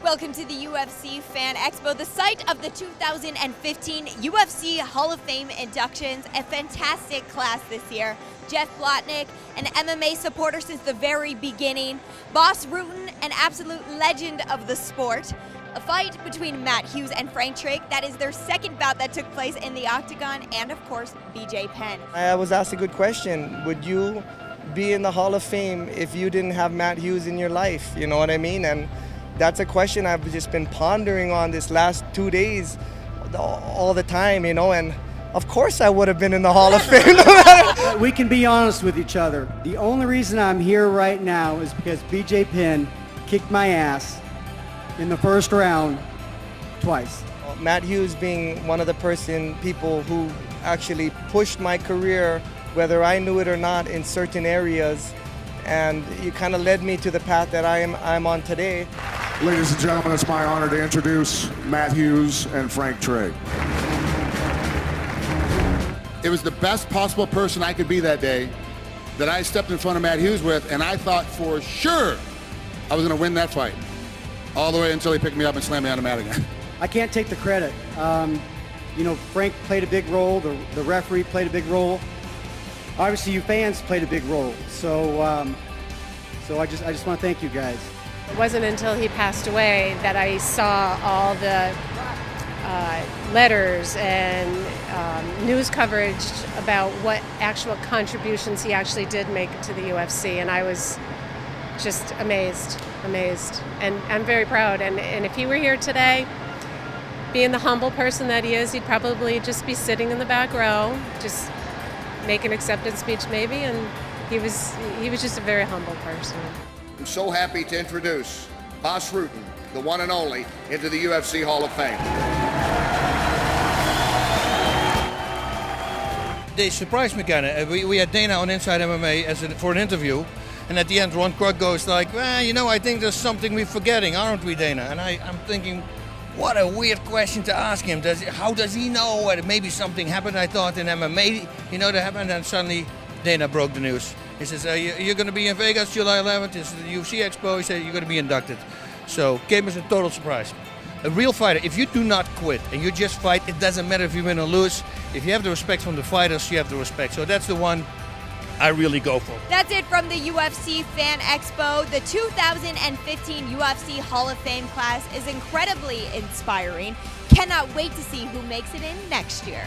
Welcome to the UFC Fan Expo, the site of the 2015 UFC Hall of Fame inductions. A fantastic class this year. Jeff Blotnick, an MMA supporter since the very beginning. Bas Rutten, an absolute legend of the sport. A fight between Matt Hughes and Frank Trigg. That is their second bout that took place in the octagon. And of course, BJ Penn. I was asked a good question. Would you be in the Hall of Fame if you didn't have Matt Hughes in your life? You know what I mean? And that's a question I've just been pondering on this last 2 days all the time, you know, and of course I would have been in the Hall of Fame. We can be honest with each other. The only reason I'm here right now is because BJ Penn kicked my ass in the first round twice. Matt Hughes being one of the people who actually pushed my career, whether I knew it or not, in certain areas, and you kind of led me to the path that I'm on today. Ladies and gentlemen, it's my honor to introduce Matt Hughes and Frank Trigg. It was the best possible person I could be that day that I stepped in front of Matt Hughes with, and I thought for sure I was going to win that fight. All the way until he picked me up and slammed me on the mat again. I can't take the credit. You know, Frank played a big role. The referee played a big role. Obviously, you fans played a big role. So I just want to thank you guys. It wasn't until he passed away that I saw all the letters and news coverage about what actual contributions he actually did make to the UFC, and I was just amazed. And I'm very proud. And if he were here today, being the humble person that he is, he'd probably just be sitting in the back row, just make an acceptance speech maybe, and he was just a very humble person. I'm so happy to introduce Bas Rutten, the one and only, into the UFC Hall of Fame. They surprised me kind of. We had Dana on Inside MMA for an interview, and at the end Ron Kruk goes like, well, you know, I think there's something we're forgetting, aren't we, Dana? And I'm thinking, what a weird question to ask him. How does he know that maybe something happened? I thought in MMA, you know, that happened, and suddenly Dana broke the news. He says, you're going to be in Vegas July 11th, it's the UFC Expo. He said, you're going to be inducted. So gave us a total surprise. A real fighter, if you do not quit and you just fight, it doesn't matter if you win or lose. If you have the respect from the fighters, you have the respect. So that's the one I really go for. That's it from the UFC Fan Expo. The 2015 UFC Hall of Fame class is incredibly inspiring. Cannot wait to see who makes it in next year.